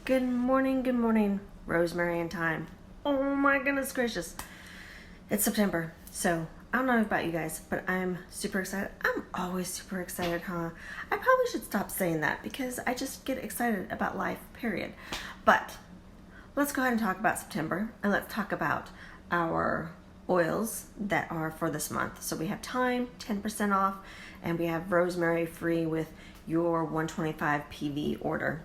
Good morning, Rosemary and Thyme. Oh my goodness gracious. It's September, so I don't know about you guys, but I'm super excited. I'm always super excited, huh? I probably should stop saying that because I just get excited about life, period. But let's go ahead and talk about September, and let's talk about our oils that are for this month. So we have thyme, 10% off, and we have rosemary free with your 125 PV order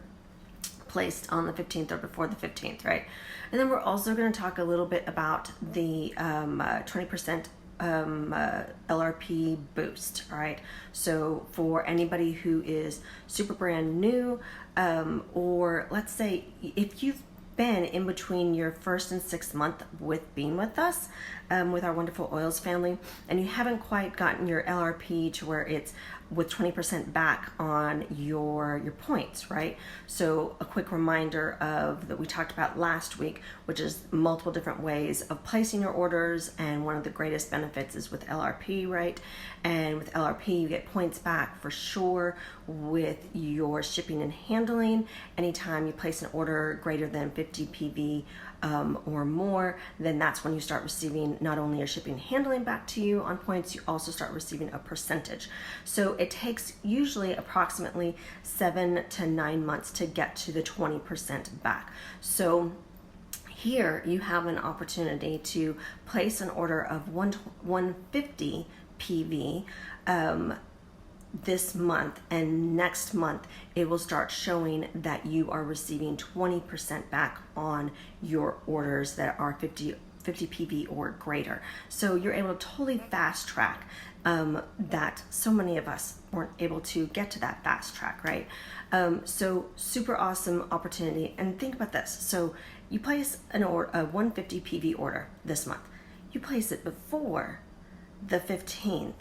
placed on the 15th or before the 15th, right? And then we're also going to talk a little bit about the 20% LRP boost, all right? So for anybody who is super brand new, or let's say if you've been in between your first and 6th month with being with us, with our wonderful oils family, and you haven't quite gotten your LRP to where it's with 20% back on your points, right? So a quick reminder of that we talked about last week, which is multiple different ways of placing your orders, and one of the greatest benefits is with LRP, right? And with LRP you get points back for sure with your shipping and handling. Anytime you place an order greater than 50 PV or more, then that's when you start receiving not only your shipping and handling back to you on points, you also start receiving a percentage. So it takes usually approximately 7 to 9 months to get to the 20% back. So here you have an opportunity to place an order of 150 PV this month, and next month it will start showing that you are receiving 20% back on your orders that are 50 PV or greater. So you're able to totally fast track that so many of us weren't able to get to that fast track, right? So super awesome opportunity. And think about this. So you place a 150 PV order this month. You place it before the 15th,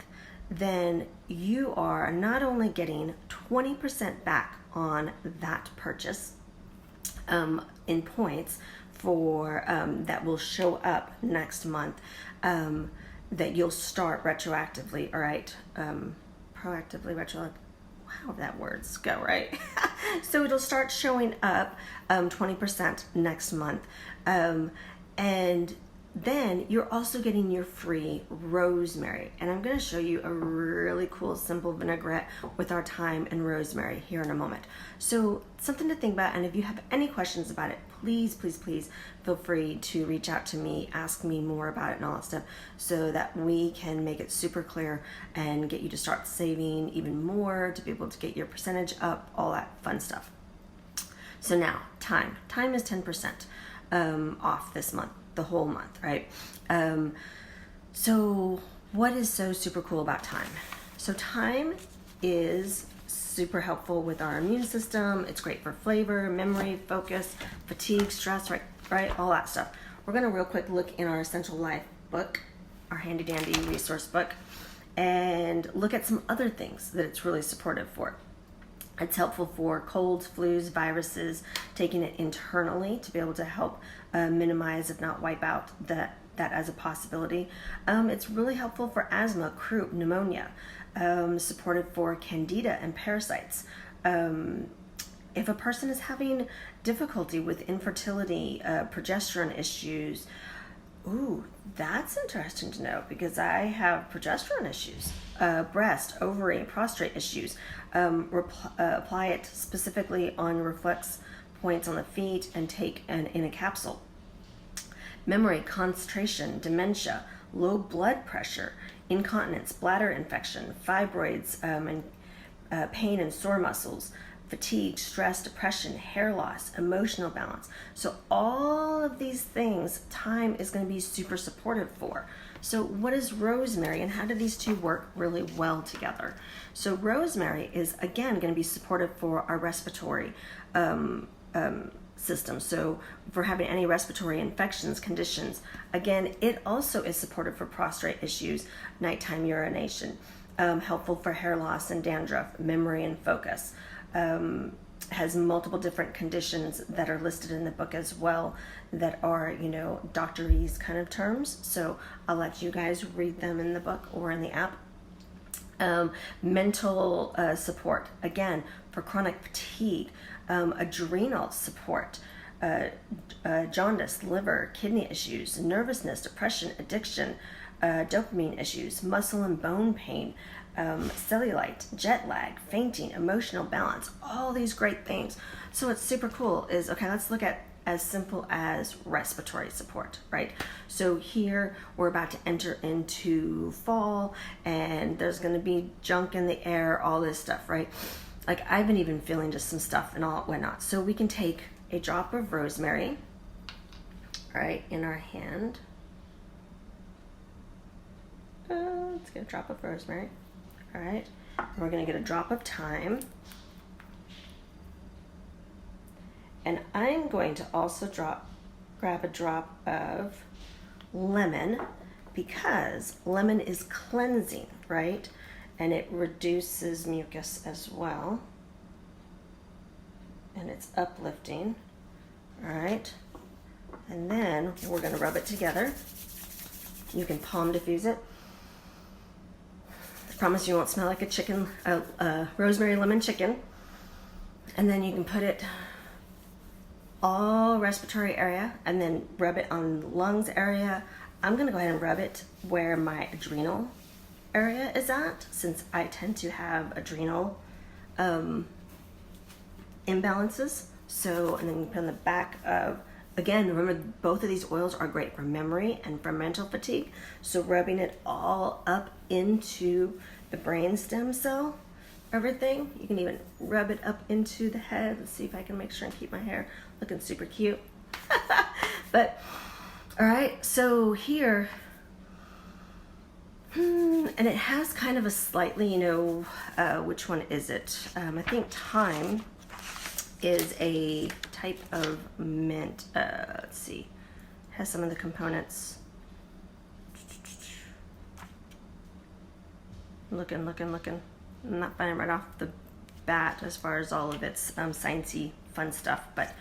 then you are not only getting 20% back on that purchase in points for that will show up next month, that you'll start retroactively, all right? Proactively, retroactively, how that words go, right? So it'll start showing up 20% next month, and then you're also getting your free rosemary. And I'm going to show you a really cool simple vinaigrette with our thyme and rosemary here in a moment. So something to think about, and if you have any questions about it, please feel free to reach out to me, ask me more about it and all that stuff, so that we can make it super clear and get you to start saving even more, to be able to get your percentage up, all that fun stuff. So now, thyme is 10% off this month, the whole month, right? So what is so super cool about thyme? So thyme is super helpful with our immune system. It's great for flavor, memory, focus, fatigue, stress, right? All that stuff. We're gonna real quick look in our Essential Life book, our handy dandy resource book, and look at some other things that it's really supportive for. It's helpful for colds, flus, viruses, taking it internally to be able to help minimize, if not wipe out, that as a possibility. It's really helpful for asthma, croup, pneumonia, supportive for candida and parasites. If a person is having difficulty with infertility, progesterone issues, ooh, that's interesting to know, because I have progesterone issues, breast, ovary, prostate issues. Apply it specifically on reflex points on the feet and take in a capsule. Memory, concentration, dementia, low blood pressure, incontinence, bladder infection, fibroids, and pain and sore muscles, fatigue, stress, depression, hair loss, emotional balance. So all of these things, thyme is going to be super supportive for. So what is rosemary, and how do these two work really well together? So rosemary is, again, going to be supportive for our respiratory system. So for having any respiratory infections, conditions, again, it also is supportive for prostate issues, nighttime urination, helpful for hair loss and dandruff, memory and focus. Has multiple different conditions that are listed in the book as well, that are, doctorese kind of terms. So I'll let you guys read them in the book or in the app. Mental support, again, for chronic fatigue, adrenal support, jaundice, liver, kidney issues, nervousness, depression, addiction, dopamine issues, muscle and bone pain, cellulite, jet lag, fainting, emotional balance, all these great things. So what's super cool is, okay, let's look at as simple as respiratory support, right? So here we're about to enter into fall, and there's going to be junk in the air, all this stuff, right? Like I've been even feeling just some stuff and all whatnot. So we can take a drop of rosemary, right, in our hand. Let's get a drop of rosemary, all right? And we're going to get a drop of thyme. And I'm going to also grab a drop of lemon, because lemon is cleansing, right? And it reduces mucus as well. And it's uplifting, all right? And then we're gonna rub it together. You can palm diffuse it. I promise you won't smell like a chicken, rosemary lemon chicken. And then you can put it all respiratory area, and then rub it on lungs area. I'm gonna go ahead and rub it where my adrenal area is at, since I tend to have adrenal imbalances. So, and then you put on the back of, again, remember both of these oils are great for memory and for mental fatigue. So rubbing it all up into the brain stem cell, everything. You can even rub it up into the head. Let's see if I can make sure and keep my hair looking super cute. But, all right, so here, and it has kind of a slightly, which one is it? I think thyme is a type of mint. Let's see, it has some of the components. Looking. I'm not finding right off the bat as far as all of its sciencey fun stuff, but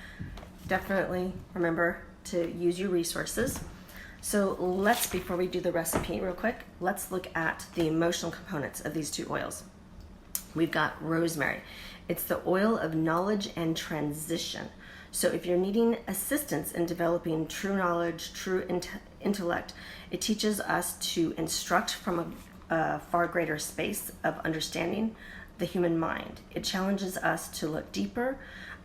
definitely remember to use your resources. So before we do the recipe real quick, let's look at the emotional components of these two oils. We've got rosemary. It's the oil of knowledge and transition. So if you're needing assistance in developing true knowledge, true intellect, it teaches us to instruct from a far greater space of understanding the human mind. It challenges us to look deeper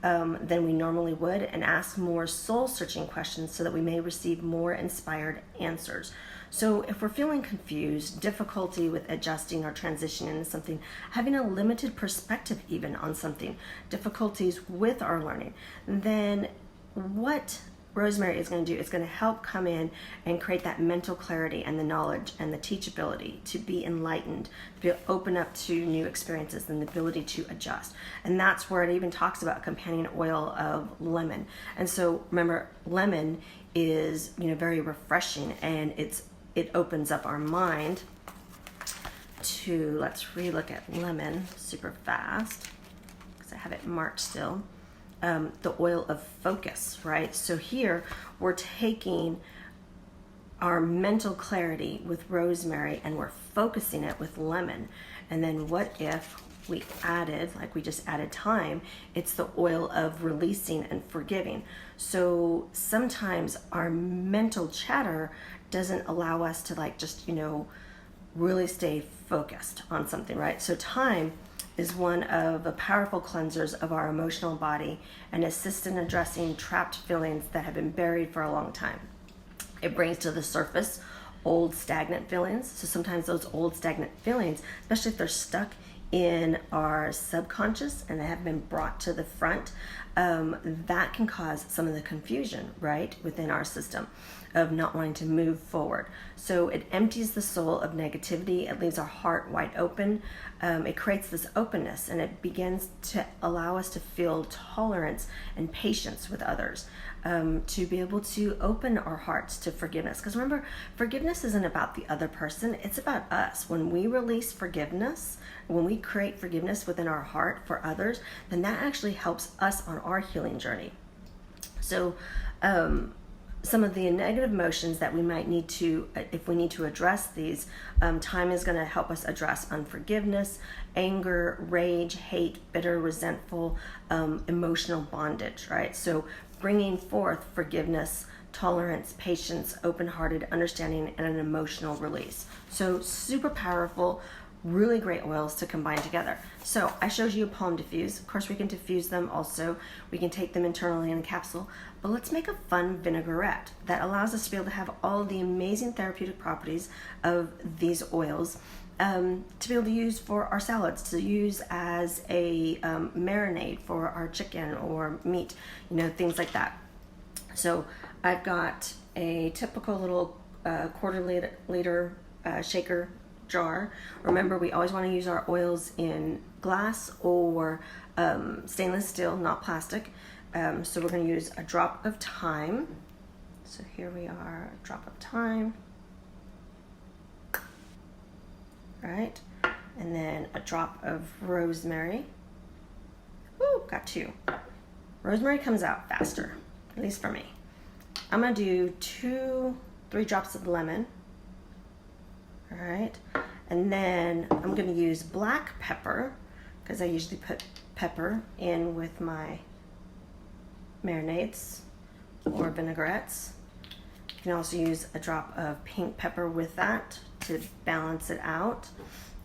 than we normally would and ask more soul-searching questions so that we may receive more inspired answers. So if we're feeling confused, difficulty with adjusting or transitioning into something, having a limited perspective even on something, difficulties with our learning, then what rosemary is going to do is going to help come in and create that mental clarity and the knowledge and the teachability to be enlightened, to be open up to new experiences and the ability to adjust. And that's where it even talks about companion oil of lemon. And so remember, lemon is very refreshing, and it opens up our mind to, let's relook at lemon super fast because I have it marked still. The oil of focus, right? So here we're taking our mental clarity with rosemary and we're focusing it with lemon. And then what if we added, like we just added thyme, it's the oil of releasing and forgiving. So sometimes our mental chatter doesn't allow us to just really stay focused on something, right? So thyme is one of the powerful cleansers of our emotional body and assists in addressing trapped feelings that have been buried for a long time. It brings to the surface old stagnant feelings. So sometimes those old stagnant feelings, especially if they're stuck in our subconscious and they have been brought to the front, that can cause some of the confusion, right, within our system of not wanting to move forward. So it empties the soul of negativity. It leaves our heart wide open. It creates this openness, and it begins to allow us to feel tolerance and patience with others, to be able to open our hearts to forgiveness. Because remember, forgiveness isn't about the other person, it's about us. When we release forgiveness, when we create forgiveness within our heart for others, then that actually helps us on our healing journey. So some of the negative emotions that we might need to, if we need to address these, thyme is going to help us address unforgiveness, anger, rage, hate, bitter, resentful, emotional bondage, right? So bringing forth forgiveness, tolerance, patience, open-hearted, understanding, and an emotional release. So super powerful, really great oils to combine together. So I showed you a palm diffuse. Of course, we can diffuse them also. We can take them internally in a capsule, but let's make a fun vinaigrette that allows us to be able to have all the amazing therapeutic properties of these oils, to be able to use for our salads, to use as a marinade for our chicken or meat, you know, things like that. So I've got a typical little quarter-liter shaker jar. Remember, we always want to use our oils in glass or stainless steel, not plastic. So we're going to use a drop of thyme. So here we are, a drop of thyme. Right, and then a drop of rosemary. Ooh, got 2. Rosemary comes out faster, at least for me. I'm gonna do 2-3 drops of lemon. All right, and then I'm gonna use black pepper because I usually put pepper in with my marinades or vinaigrettes. You can also use a drop of pink pepper with that to balance it out.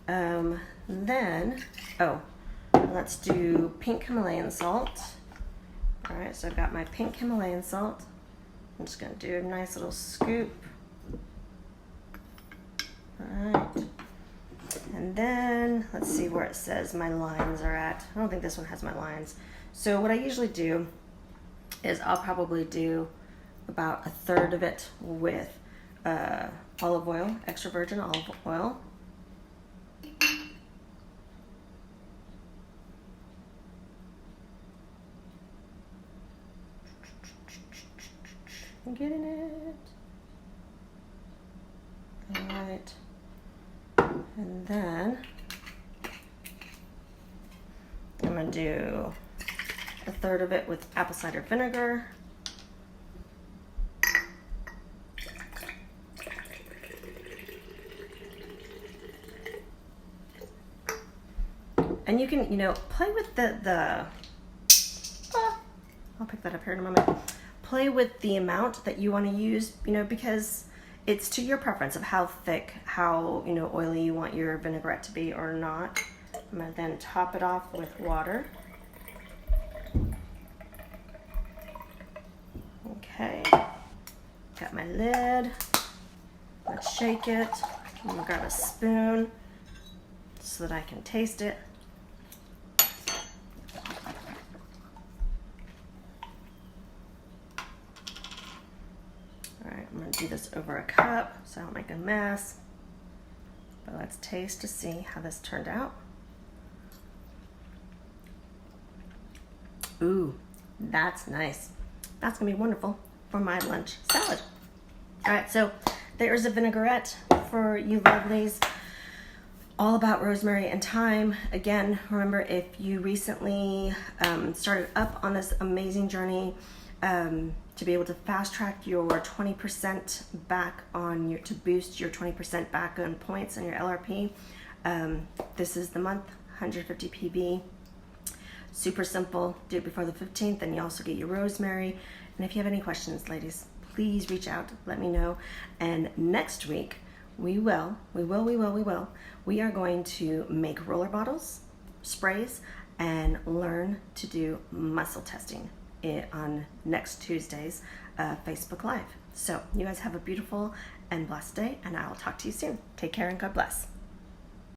Then, let's do pink Himalayan salt. All right, so I've got my pink Himalayan salt. I'm just gonna do a nice little scoop. All right, and then let's see where it says my lines are at. I don't think this one has my lines. So what I usually do is I'll probably do about 1/3 of it with olive oil, extra virgin olive oil. I'm getting it. All right. And then I'm going to do 1/3 of it with apple cider vinegar. And you can, you know, play with I'll pick that up here in a moment. Play with the amount that you want to use, you know, because it's to your preference of how thick, how, you know, oily you want your vinaigrette to be or not. I'm going to then top it off with water. Okay, got my lid. Let's shake it. I'm going to grab a spoon so that I can taste it. All right, I'm going to do this over a cup so I don't make a mess. But let's taste to see how this turned out. Ooh, that's nice. That's gonna be wonderful for my lunch salad. All right, so there's a vinaigrette for you lovelies, all about rosemary and thyme. Again, remember, if you recently started up on this amazing journey to be able to fast track your 20% back on your, to boost your 20% back on points on your LRP, this is the month, 150 PB. Super simple. Do it before the 15th, and you also get your rosemary. And if you have any questions, ladies, please reach out, let me know. And next week, we are going to make roller bottles, sprays, and learn to do muscle testing on next Tuesday's Facebook Live. So you guys have a beautiful and blessed day, and I will talk to you soon. Take care and God bless.